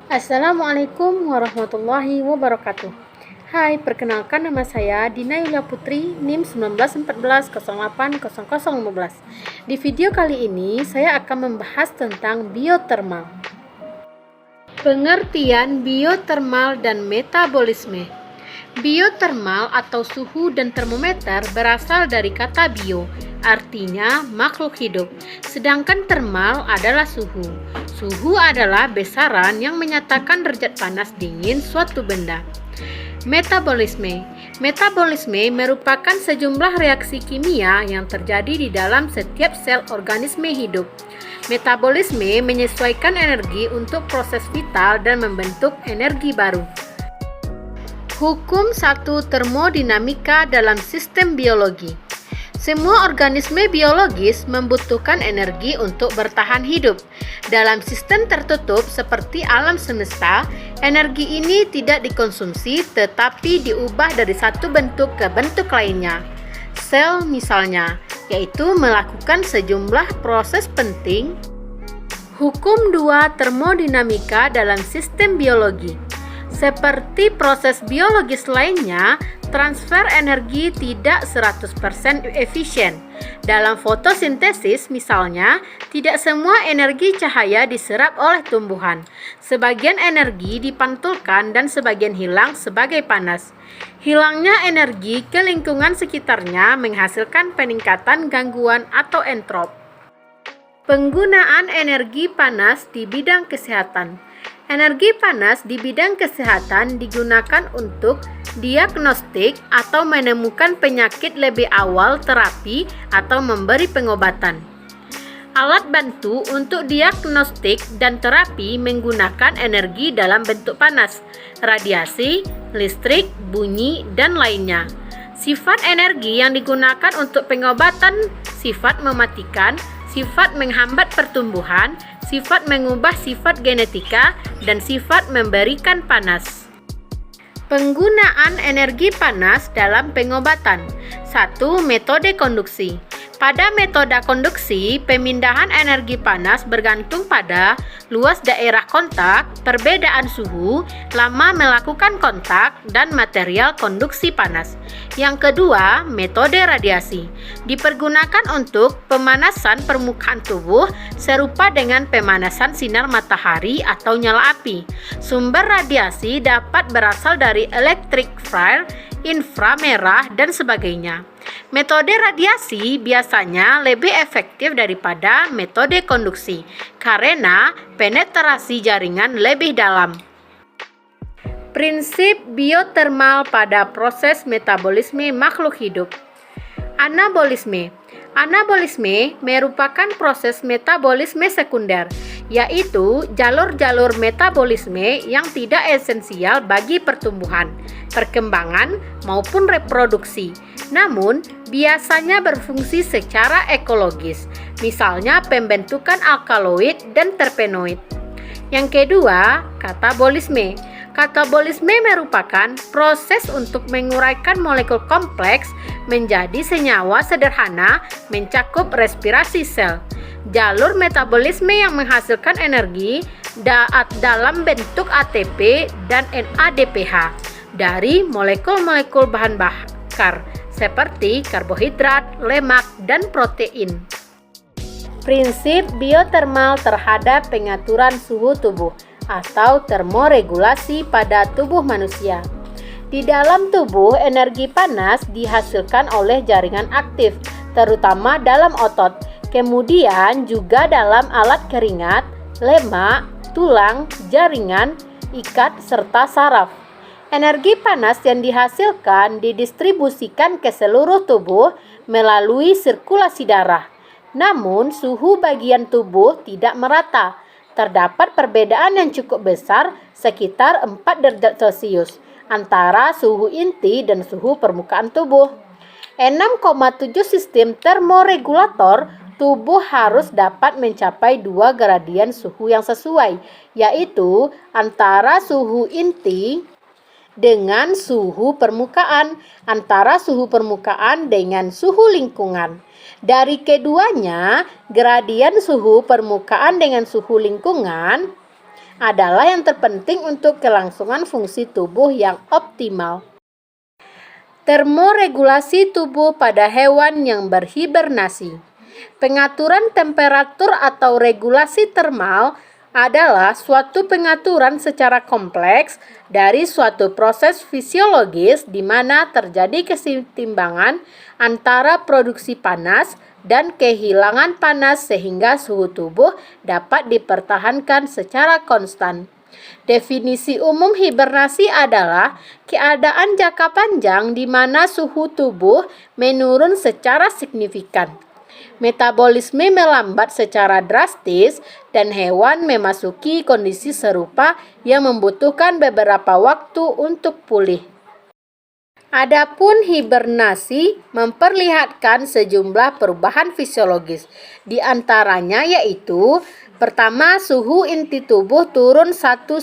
Assalamualaikum warahmatullahi wabarakatuh. Hai, perkenalkan nama saya Dina Yulia Putri, NIM 1914080015. Di video kali ini saya akan membahas tentang biotermal. Pengertian biotermal dan metabolisme. Biotermal atau suhu dan termometer berasal dari kata bio, artinya makhluk hidup, sedangkan termal adalah suhu. Suhu adalah besaran yang menyatakan derajat panas dingin suatu benda. Metabolisme. Metabolisme merupakan sejumlah reaksi kimia yang terjadi di dalam setiap sel organisme hidup. Metabolisme menyesuaikan energi untuk proses vital dan membentuk energi baru. Hukum 1 termodinamika dalam sistem biologi. Semua organisme biologis membutuhkan energi untuk bertahan hidup. Dalam sistem tertutup seperti alam semesta, energi ini tidak dikonsumsi tetapi diubah dari satu bentuk ke bentuk lainnya. Sel misalnya, yaitu melakukan sejumlah proses penting. Hukum 2 termodinamika dalam sistem biologi. Seperti proses biologis lainnya, transfer energi tidak 100% efisien. Dalam fotosintesis misalnya, tidak semua energi cahaya diserap oleh tumbuhan. Sebagian energi dipantulkan dan sebagian hilang sebagai panas. Hilangnya energi ke lingkungan sekitarnya menghasilkan peningkatan gangguan atau entrop. Penggunaan energi panas di bidang kesehatan. Energi panas di bidang kesehatan digunakan untuk diagnostik atau menemukan penyakit lebih awal terapi atau memberi pengobatan. Alat bantu untuk diagnostik dan terapi menggunakan energi dalam bentuk panas, radiasi, listrik, bunyi, dan lainnya. Sifat energi yang digunakan untuk pengobatan sifat mematikan, sifat menghambat pertumbuhan, sifat mengubah sifat genetika, dan sifat memberikan panas. Penggunaan energi panas dalam pengobatan. 1. Metode konduksi. Pada metode konduksi, pemindahan energi panas bergantung pada luas daerah kontak, perbedaan suhu, lama melakukan kontak, dan material konduksi panas. Yang kedua, metode radiasi. Dipergunakan untuk pemanasan permukaan tubuh serupa dengan pemanasan sinar matahari atau nyala api. Sumber radiasi dapat berasal dari elektrik flare, inframerah, dan sebagainya. Metode radiasi biasanya lebih efektif daripada metode konduksi karena penetrasi jaringan lebih dalam. Prinsip biotermal pada proses metabolisme makhluk hidup. Anabolisme. Anabolisme merupakan proses metabolisme sekunder, yaitu jalur-jalur metabolisme yang tidak esensial bagi pertumbuhan, perkembangan, maupun reproduksi, namun biasanya berfungsi secara ekologis, misalnya pembentukan alkaloid dan terpenoid. Yang kedua, katabolisme. Katabolisme merupakan proses untuk menguraikan molekul kompleks menjadi senyawa sederhana mencakup respirasi sel. Jalur metabolisme yang menghasilkan energi dalam bentuk ATP dan NADPH dari molekul-molekul bahan bakar seperti karbohidrat, lemak, dan protein. Prinsip biotermal terhadap pengaturan suhu tubuh atau termoregulasi pada tubuh manusia. Di dalam tubuh, energi panas dihasilkan oleh jaringan aktif, terutama dalam otot, kemudian juga dalam alat keringat, lemak, tulang, jaringan, ikat, serta saraf. Energi panas yang dihasilkan didistribusikan ke seluruh tubuh melalui sirkulasi darah. Namun, suhu bagian tubuh tidak merata. Terdapat perbedaan yang cukup besar, sekitar 4 derajat Celcius, antara suhu inti dan suhu permukaan tubuh. 6,7 sistem termoregulator tubuh harus dapat mencapai 2 gradian suhu yang sesuai, yaitu antara suhu inti dengan suhu permukaan, antara suhu permukaan dengan suhu lingkungan. Dari keduanya, gradian suhu permukaan dengan suhu lingkungan adalah yang terpenting untuk kelangsungan fungsi tubuh yang optimal. Termoregulasi tubuh pada hewan yang berhibernasi. Pengaturan temperatur atau regulasi termal adalah suatu pengaturan secara kompleks dari suatu proses fisiologis di mana terjadi keseimbangan antara produksi panas dan kehilangan panas sehingga suhu tubuh dapat dipertahankan secara konstan. Definisi umum hibernasi adalah keadaan jangka panjang di mana suhu tubuh menurun secara signifikan. Metabolisme melambat secara drastis dan hewan memasuki kondisi serupa yang membutuhkan beberapa waktu untuk pulih. Adapun hibernasi memperlihatkan sejumlah perubahan fisiologis, di antaranya yaitu: pertama, suhu inti tubuh turun 1-2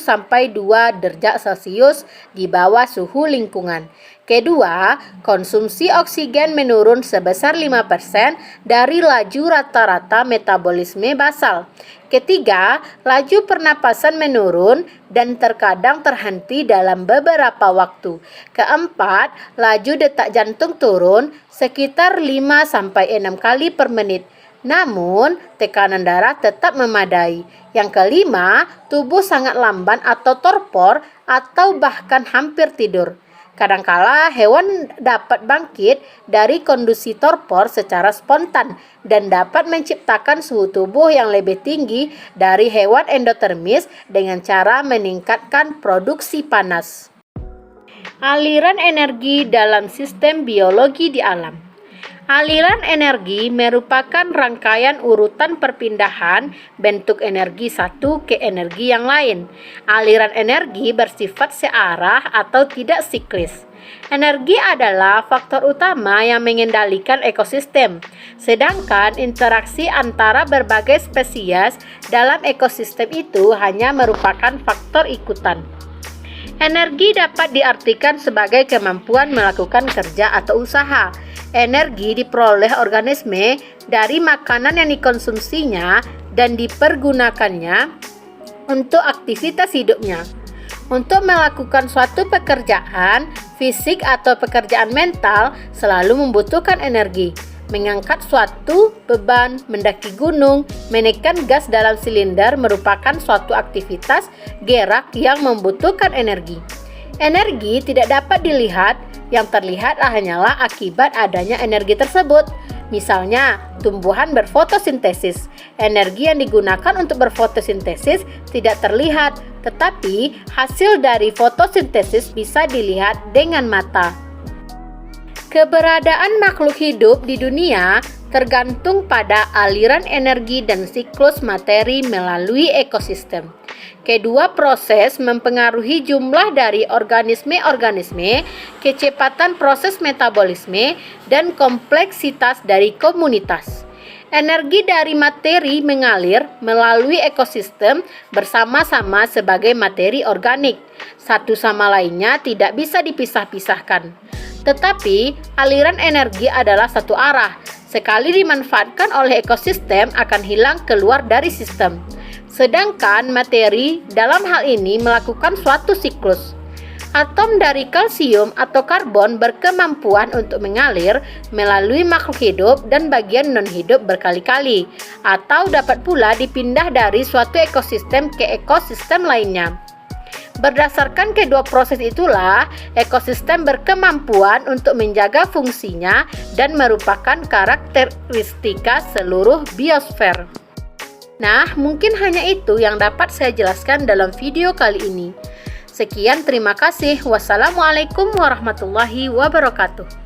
derajat Celcius di bawah suhu lingkungan. Kedua, konsumsi oksigen menurun sebesar 5% dari laju rata-rata metabolisme basal. Ketiga, laju pernapasan menurun dan terkadang terhenti dalam beberapa waktu. Keempat, laju detak jantung turun sekitar 5-6 kali per menit. Namun, tekanan darah tetap memadai. Yang kelima, tubuh sangat lamban atau torpor atau bahkan hampir tidur. Kadangkala hewan dapat bangkit dari kondisi torpor secara spontan dan dapat menciptakan suhu tubuh yang lebih tinggi dari hewan endotermis dengan cara meningkatkan produksi panas. Aliran energi dalam sistem biologi di alam. Aliran energi merupakan rangkaian urutan perpindahan bentuk energi satu ke energi yang lain. Aliran energi bersifat searah atau tidak siklis. Energi adalah faktor utama yang mengendalikan ekosistem, sedangkan interaksi antara berbagai spesies dalam ekosistem itu hanya merupakan faktor ikutan. Energi dapat diartikan sebagai kemampuan melakukan kerja atau usaha. Energi diperoleh organisme dari makanan yang dikonsumsinya dan dipergunakannya untuk aktivitas hidupnya. Untuk melakukan suatu pekerjaan fisik atau pekerjaan mental selalu membutuhkan energi. Mengangkat suatu beban, mendaki gunung, menekan gas dalam silinder merupakan suatu aktivitas gerak yang membutuhkan energi. Energi tidak dapat dilihat, yang terlihat hanyalah akibat adanya energi tersebut. Misalnya, tumbuhan berfotosintesis. Energi yang digunakan untuk berfotosintesis tidak terlihat, tetapi hasil dari fotosintesis bisa dilihat dengan mata. Keberadaan makhluk hidup di dunia tergantung pada aliran energi dan siklus materi melalui ekosistem. Kedua proses mempengaruhi jumlah dari organisme-organisme, kecepatan proses metabolisme, dan kompleksitas dari komunitas. Energi dari materi mengalir melalui ekosistem bersama-sama sebagai materi organik. Satu sama lainnya tidak bisa dipisah-pisahkan. Tetapi, aliran energi adalah satu arah. Sekali dimanfaatkan oleh ekosistem akan hilang keluar dari sistem. Sedangkan materi dalam hal ini melakukan suatu siklus. Atom dari kalsium atau karbon berkemampuan untuk mengalir melalui makhluk hidup dan bagian non-hidup berkali-kali, atau dapat pula dipindah dari suatu ekosistem ke ekosistem lainnya. Berdasarkan kedua proses itulah, ekosistem berkemampuan untuk menjaga fungsinya dan merupakan karakteristika seluruh biosfer. Nah, mungkin hanya itu yang dapat saya jelaskan dalam video kali ini. Sekian, terima kasih. Wassalamualaikum warahmatullahi wabarakatuh.